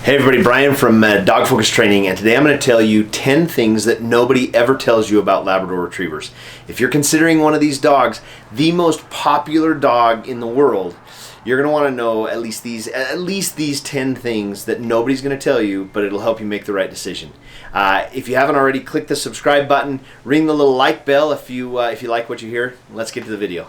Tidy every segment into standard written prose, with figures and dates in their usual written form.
Hey everybody, Brian from Dog Focus Training, and today I'm going to tell you 10 things that nobody ever tells you about Labrador Retrievers. If you're considering one of these dogs the most popular dog in the world, you're going to want to know at least these 10 things that nobody's going to tell you, but it'll help you make the right decision. If you haven't already, click the subscribe button, ring the little like bell if you like what you hear. Let's get to the video.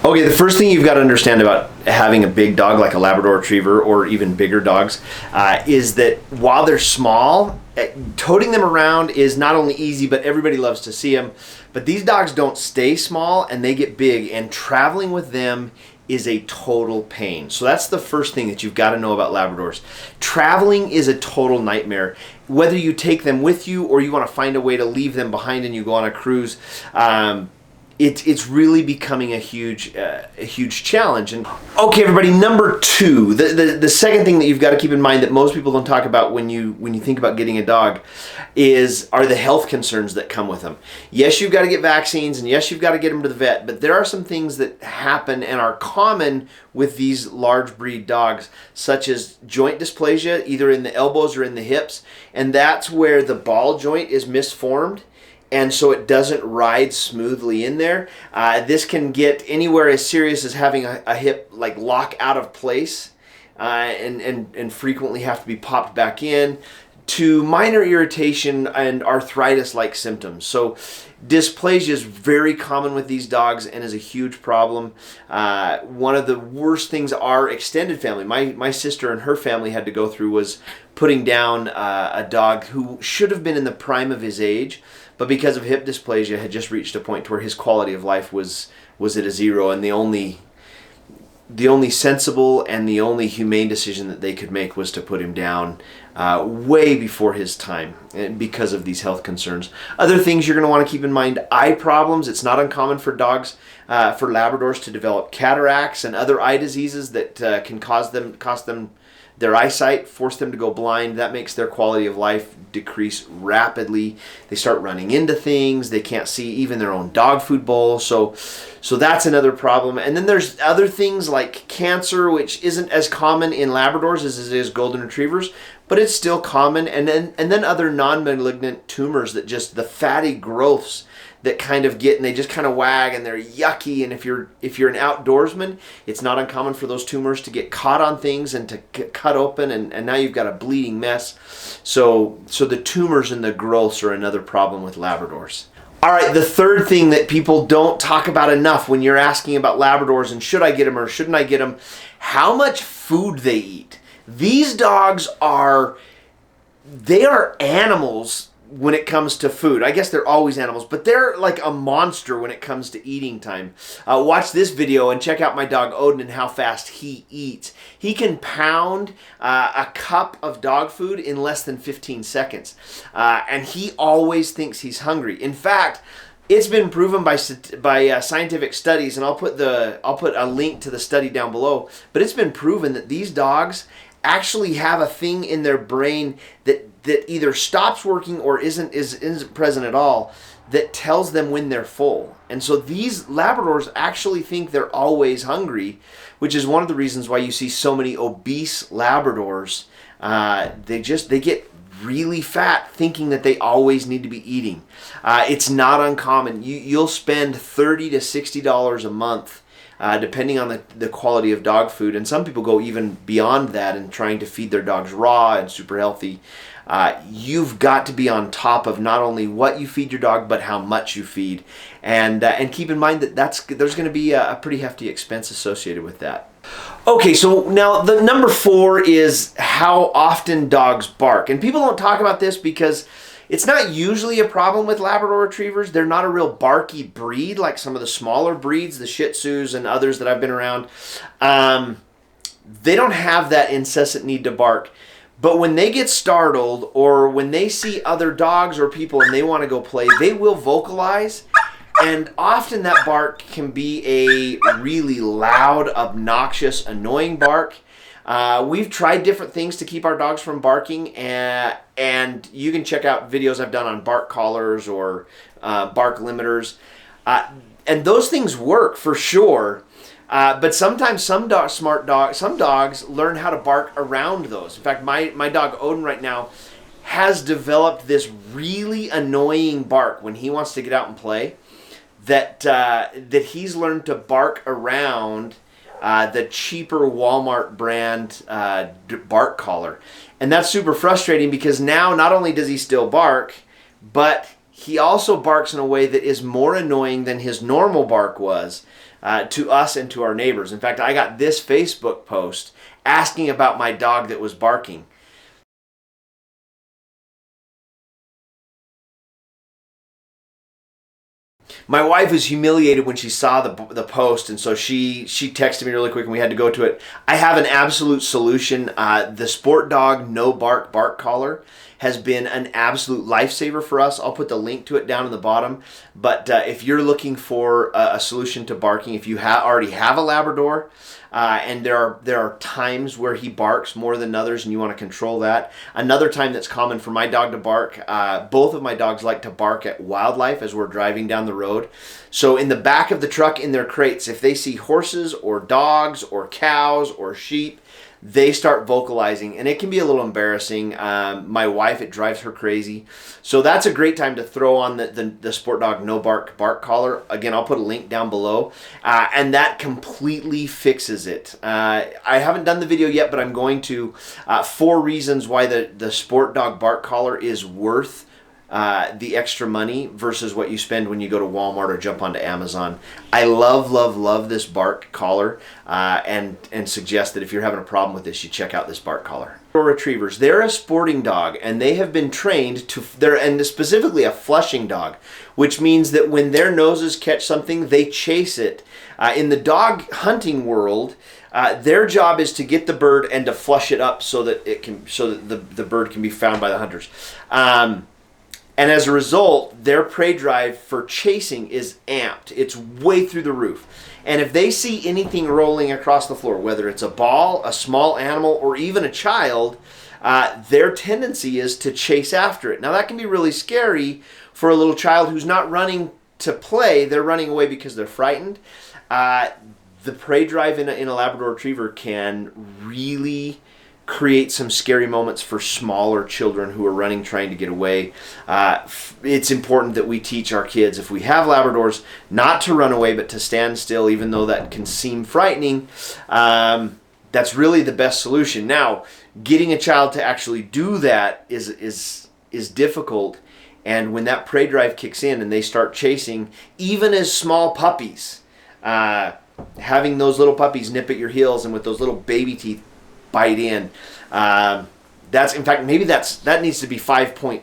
Okay, the first thing you've got to understand about having a big dog like a Labrador Retriever or even bigger dogs is that while they're small, toting them around is not only easy, but everybody loves to see them. But these dogs don't stay small and they get big, and traveling with them is a total pain. So that's the first thing that you've got to know about Labradors. Traveling is a total nightmare. Whether you take them with you or you want to find a way to leave them behind and you go on a cruise, it's really becoming a huge challenge. And okay, everybody, number two, the second thing that you've got to keep in mind that most people don't talk about when you think about getting a dog are the health concerns that come with them. Yes, you've got to get vaccines, and yes, you've got to get them to the vet, but there are some things that happen and are common with these large breed dogs, such as joint dysplasia, either in the elbows or in the hips, and that's where the ball joint is misformed, and so it doesn't ride smoothly in there. This can get anywhere as serious as having a hip like lock out of place and frequently have to be popped back in, to minor irritation and arthritis-like symptoms. So dysplasia is very common with these dogs and is a huge problem. One of the worst things our extended family, my sister and her family had to go through, was putting down a dog who should have been in the prime of his age, but because of hip dysplasia had just reached a point where his quality of life was at a zero, and the only sensible and the only humane decision that they could make was to put him down way before his time because of these health concerns. Other things you're going to want to keep in mind: eye problems. It's not uncommon for dogs, for Labradors, to develop cataracts and other eye diseases that can cost them their eyesight, force them to go blind. That makes their quality of life decrease rapidly. They start running into things. They can't see even their own dog food bowl. So that's another problem. And then there's other things like cancer, which isn't as common in Labradors as it is Golden Retrievers, but it's still common. And then other non-malignant tumors, that just the fatty growths that kind of get, and they just kind of wag and they're yucky. And if you're an outdoorsman, it's not uncommon for those tumors to get caught on things and to cut open, and now you've got a bleeding mess. So the tumors and the growths are another problem with Labradors. All right, the third thing that people don't talk about enough when you're asking about Labradors and should I get them or shouldn't I get them, how much food they eat. These dogs are animals when it comes to food. I guess they're always animals, but they're like a monster when it comes to eating time. Watch this video and check out my dog Odin and how fast he eats. He can pound a cup of dog food in less than 15 seconds. And he always thinks he's hungry. In fact, it's been proven by scientific studies, and I'll put a link to the study down below, but it's been proven that these dogs actually have a thing in their brain that either stops working or isn't present at all, that tells them when they're full. And so these Labradors actually think they're always hungry, which is one of the reasons why you see so many obese Labradors. They get really fat thinking that they always need to be eating. It's not uncommon. You'll spend $30 to $60 a month depending on the quality of dog food, and some people go even beyond that in trying to feed their dogs raw and super healthy. You've got to be on top of not only what you feed your dog, but how much you feed, and keep in mind that there's going to be a pretty hefty expense associated with that. Okay, so now the number 4 is how often dogs bark, and people don't talk about this because it's not usually a problem with Labrador Retrievers. They're not a real barky breed like some of the smaller breeds, the Shih Tzus and others that I've been around. They don't have that incessant need to bark. But when they get startled, or when they see other dogs or people and they want to go play, they will vocalize And often that bark can be a really loud, obnoxious, annoying bark. We've tried different things to keep our dogs from barking, and you can check out videos I've done on bark collars or bark limiters. And those things work for sure. But sometimes some dogs learn how to bark around those. In fact, my dog Odin right now has developed this really annoying bark when he wants to get out and play, that he's learned to bark around the cheaper Walmart brand bark collar. And that's super frustrating because now not only does he still bark, but he also barks in a way that is more annoying than his normal bark was to us and to our neighbors. In fact, I got this Facebook post asking about my dog that was barking. My wife was humiliated when she saw the post, and so she texted me really quick, and we had to go to it. I have an absolute solution. The Sport Dog No Bark bark collar has been an absolute lifesaver for us. I'll put the link to it down in the bottom. But if you're looking for a solution to barking, if you already have a Labrador, and there are times where he barks more than others and you want to control that. Another time that's common for my dog to bark, both of my dogs like to bark at wildlife as we're driving down the road. So in the back of the truck in their crates, if they see horses or dogs or cows or sheep, they start vocalizing, and it can be a little embarrassing. My wife, it drives her crazy. So that's a great time to throw on the Sport Dog No Bark bark collar. Again, I'll put a link down below, and that completely fixes it. I haven't done the video yet, but I'm going to. 4 reasons why the Sport Dog bark collar is worth the extra money versus what you spend when you go to Walmart or jump onto Amazon. I love this bark collar, and suggest that if you're having a problem with this, you check out this bark collar. Retrievers, they're a sporting dog, and they have been trained to, and specifically a flushing dog, which means that when their noses catch something, they chase it. In the dog hunting world, their job is to get the bird and to flush it up so that the bird can be found by the hunters. And as a result, their prey drive for chasing is amped. It's way through the roof. And if they see anything rolling across the floor, whether it's a ball, a small animal, or even a child, their tendency is to chase after it. Now that can be really scary for a little child who's not running to play. They're running away because they're frightened. The prey drive in a Labrador Retriever can really create some scary moments for smaller children who are running, trying to get away. It's important that we teach our kids, if we have Labradors, not to run away, but to stand still, even though that can seem frightening. That's really the best solution. Now, getting a child to actually do that is difficult. And when that prey drive kicks in and they start chasing, even as small puppies, having those little puppies nip at your heels and with those little baby teeth bite in. That's, in fact, maybe that needs to be 5.2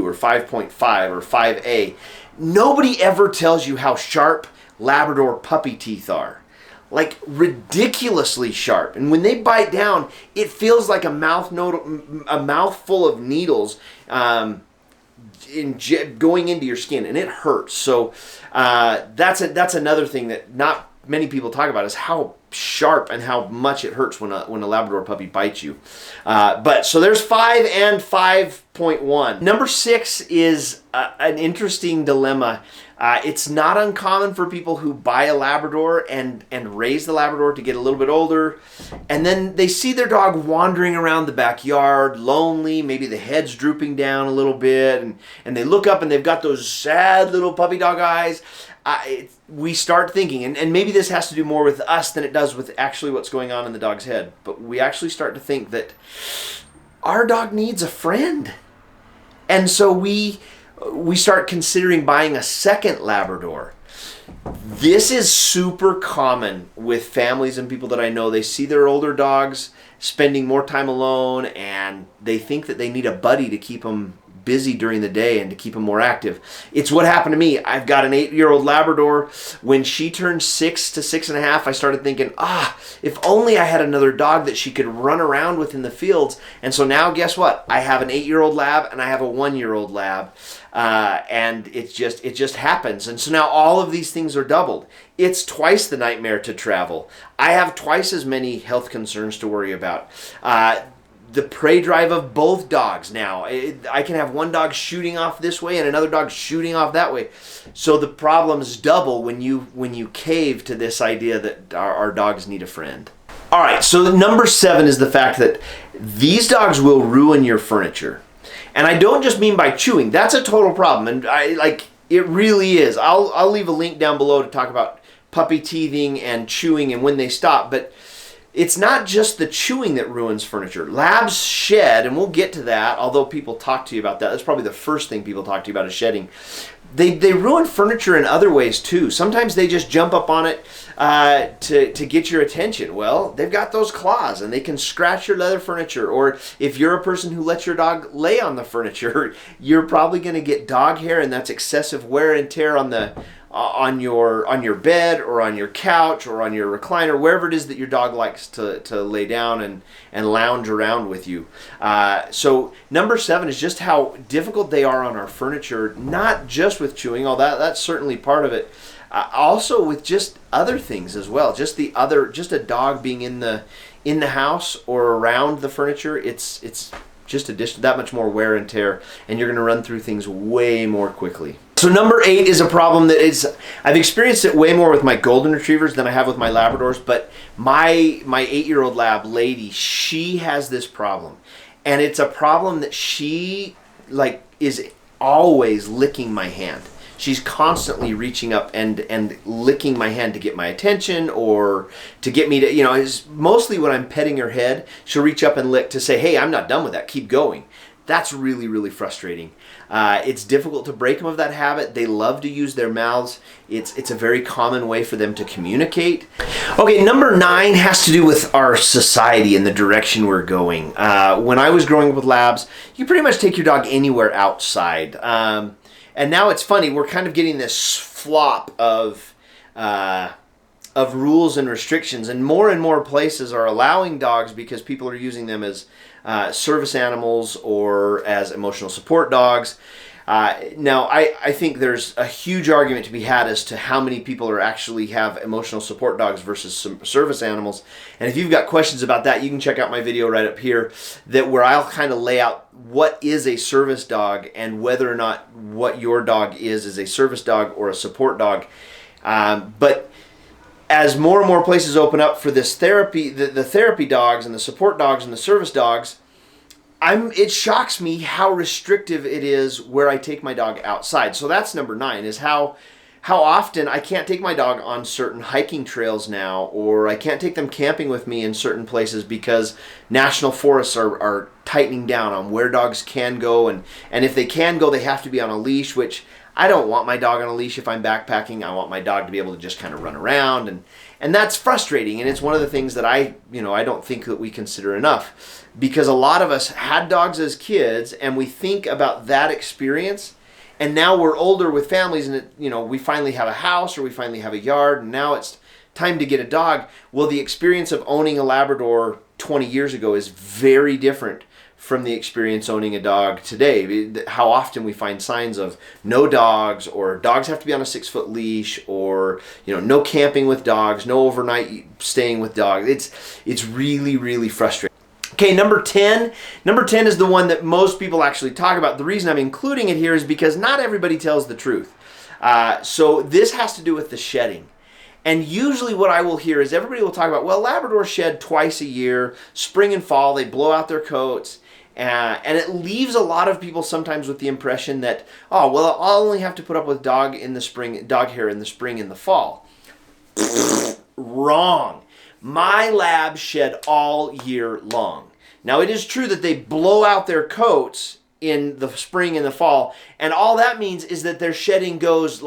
or 5.5 or 5A. Nobody ever tells you how sharp Labrador puppy teeth are. Like ridiculously sharp. And when they bite down, it feels like a mouthful of needles going into your skin, and it hurts. So that's another thing that not many people talk about, is how sharp and how much it hurts when a Labrador puppy bites you. But so there's 5 and 5.1. Number 6 is an interesting dilemma. It's not uncommon for people who buy a Labrador and raise the Labrador to get a little bit older, and then they see their dog wandering around the backyard, lonely, maybe the head's drooping down a little bit, and they look up and they've got those sad little puppy dog eyes. We start thinking, and maybe this has to do more with us than it does with actually what's going on in the dog's head, but we actually start to think that our dog needs a friend. And so we start considering buying a second Labrador. This is super common with families and people that I know. They see their older dogs spending more time alone, and they think that they need a buddy to keep them busy during the day and to keep them more active. It's what happened to me. I've got an 8-year-old Labrador. When she turned 6 to 6.5, I started thinking, if only I had another dog that she could run around with in the fields. And so now guess what? I have an 8-year-old lab and I have a 1-year-old lab. And it just happens. And so now all of these things are doubled. It's twice the nightmare to travel. I have twice as many health concerns to worry about. The prey drive of both dogs now. I can have one dog shooting off this way and another dog shooting off that way. So the problems double when you cave to this idea that our dogs need a friend. All right, so the number 7 is the fact that these dogs will ruin your furniture. And I don't just mean by chewing. That's a total problem. And it really is. I'll leave a link down below to talk about puppy teething and chewing and when they stop. But it's not just the chewing that ruins furniture. Labs shed, and we'll get to that, although people talk to you about that. That's probably the first thing people talk to you about is shedding. They ruin furniture in other ways too. Sometimes they just jump up on it to get your attention. Well, they've got those claws and they can scratch your leather furniture. Or if you're a person who lets your dog lay on the furniture, you're probably going to get dog hair, and that's excessive wear and tear on your bed or on your couch or on your recliner, wherever it is that your dog likes to lay down and lounge around with you. So number 7 is just how difficult they are on our furniture, not just with chewing, although that's certainly part of it. Also with just other things as well. Just a dog being in the house or around the furniture, it's just that much more wear and tear, and you're going to run through things way more quickly. So number 8 is a problem that I've experienced it way more with my golden retrievers than I have with my Labradors, but my 8-year-old lab lady, she has this problem. And it's a problem that she is always licking my hand. She's constantly reaching up and licking my hand to get my attention or to get me to, it's mostly when I'm petting her head, she'll reach up and lick to say, hey, I'm not done with that, keep going. That's really, really frustrating. It's difficult to break them of that habit. They love to use their mouths. It's a very common way for them to communicate. Okay, number 9 has to do with our society and the direction we're going. When I was growing up with labs, you pretty much take your dog anywhere outside. And now it's funny, we're kind of getting this flop of rules and restrictions, and more places are allowing dogs because people are using them as service animals or as emotional support dogs. Now, I think there's a huge argument to be had as to how many people actually have emotional support dogs versus some service animals. And if you've got questions about that, you can check out my video right up here where I'll kind of lay out what is a service dog and whether or not what your dog is a service dog or a support dog. But as more and more places open up for this therapy, the therapy dogs and the support dogs and the service dogs, it shocks me how restrictive it is where I take my dog outside. So that's number 9, is how often I can't take my dog on certain hiking trails now, or I can't take them camping with me in certain places because national forests are tightening down on where dogs can go, and if they can go, they have to be on a leash, which I don't want my dog on a leash if I'm backpacking. I want my dog to be able to just kind of run around, and that's frustrating, and it's one of the things that I don't think that we consider enough, because a lot of us had dogs as kids and we think about that experience, and now we're older with families and we finally have a house or we finally have a yard, and now it's time to get a dog. Well, the experience of owning a Labrador 20 years ago is very different from the experience owning a dog today. How often we find signs of no dogs, or dogs have to be on a 6-foot leash, or no camping with dogs, no overnight staying with dogs. It's really, really frustrating. Okay, number 10 is the one that most people actually talk about. The reason I'm including it here is because not everybody tells the truth. So this has to do with the shedding. And usually what I will hear is everybody will talk about, well, Labradors shed twice a year, spring and fall, they blow out their coats. And it leaves a lot of people sometimes with the impression that, oh, well, I'll only have to put up with dog hair in the spring and the fall. Wrong. My labs shed all year long. Now, it is true that they blow out their coats in the spring and the fall, and all that means is that their shedding goes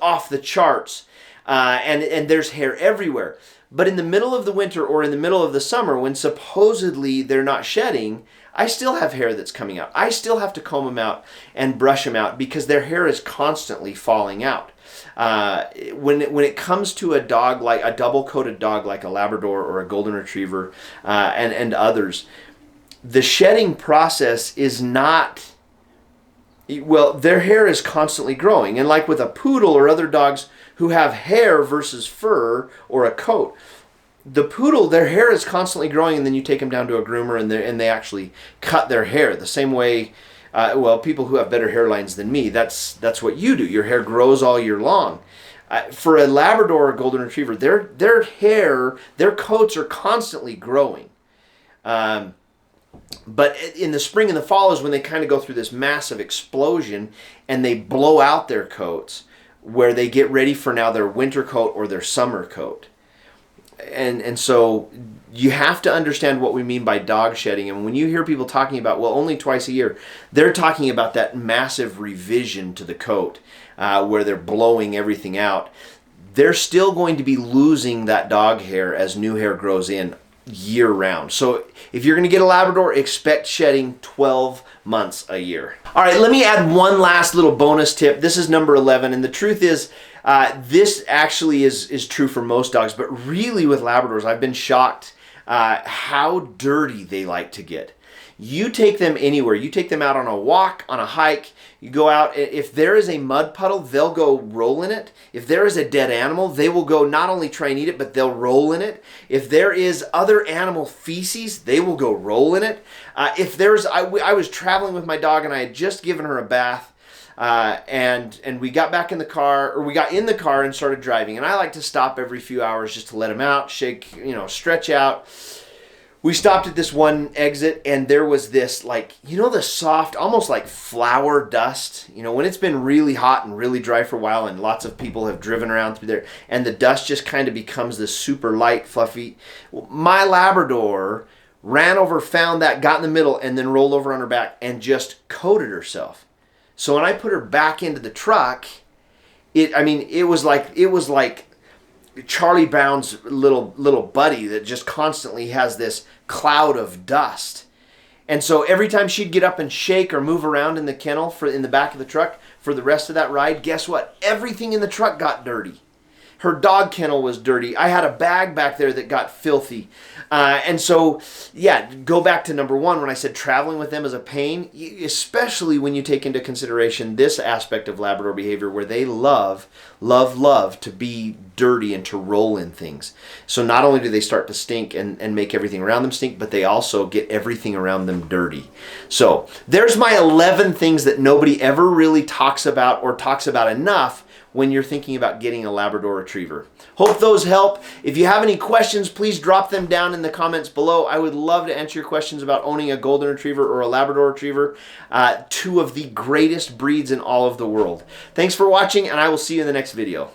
off the charts, and there's hair everywhere. But in the middle of the winter or in the middle of the summer, when supposedly they're not shedding, I still have hair that's coming out. I still have to comb them out and brush them out because their hair is constantly falling out. When it comes to a dog, like a double-coated dog like a Labrador or a Golden Retriever and others, the shedding process is not... Well, their hair is constantly growing. And like with a poodle or other dogs who have hair versus fur or a coat, the poodle, their hair is constantly growing, and then you take them down to a groomer and they actually cut their hair. The same way, well, people who have better hairlines than me, that's what you do. Your hair grows all year long. For a Labrador or Golden Retriever, their hair, their coats are constantly growing. But in the spring and the fall is when they kind of go through this massive explosion and they blow out their coats, where they get ready for now their winter coat or their summer coat. And so you have to understand what we mean by dog shedding. And when you hear people talking about, well, only twice a year, they're talking about that massive revision to the coat where they're blowing everything out. They're still going to be losing that dog hair as new hair grows in year round. So if you're going to get a Labrador, expect shedding 12 months a year. All right, let me add one last little bonus tip. This is number 11, and the truth is this actually is true for most dogs, but really with Labradors, I've been shocked how dirty they like to get. You take them anywhere. You take them out on a walk, on a hike. You go out. If there is a mud puddle, they'll go roll in it. If there is a dead animal, they will go not only try and eat it, but they'll roll in it. If there is other animal feces, they will go roll in it. If there's, I was traveling with my dog and I had just given her a bath, and we got back in the car, or we got in the car and started driving. And I like to stop every few hours just to let him out, shake, stretch out. We stopped at this one exit, and there was this, like, the soft, almost like flour dust. When it's been really hot and really dry for a while, and lots of people have driven around through there, and the dust just kind of becomes this super light, fluffy. My Labrador ran over, found that, got in the middle, and then rolled over on her back and just coated herself. So when I put her back into the truck, it was like Charlie Brown's little buddy that just constantly has this cloud of dust. And so every time she'd get up and shake or move around in the kennel in the back of the truck for the rest of that ride, guess what? Everything in the truck got dirty. Her dog kennel was dirty. I had a bag back there that got filthy. And so, yeah, go back to number one when I said traveling with them is a pain, especially when you take into consideration this aspect of Labrador behavior where they love to be dirty and to roll in things. So not only do they start to stink and make everything around them stink, but they also get everything around them dirty. So there's my 11 things that nobody ever really talks about or talks about enough when you're thinking about getting a Labrador Retriever. Hope those help. If you have any questions, please drop them down in the comments below. I would love to answer your questions about owning a Golden Retriever or a Labrador Retriever, two of the greatest breeds in all of the world. Thanks for watching, and I will see you in the next video.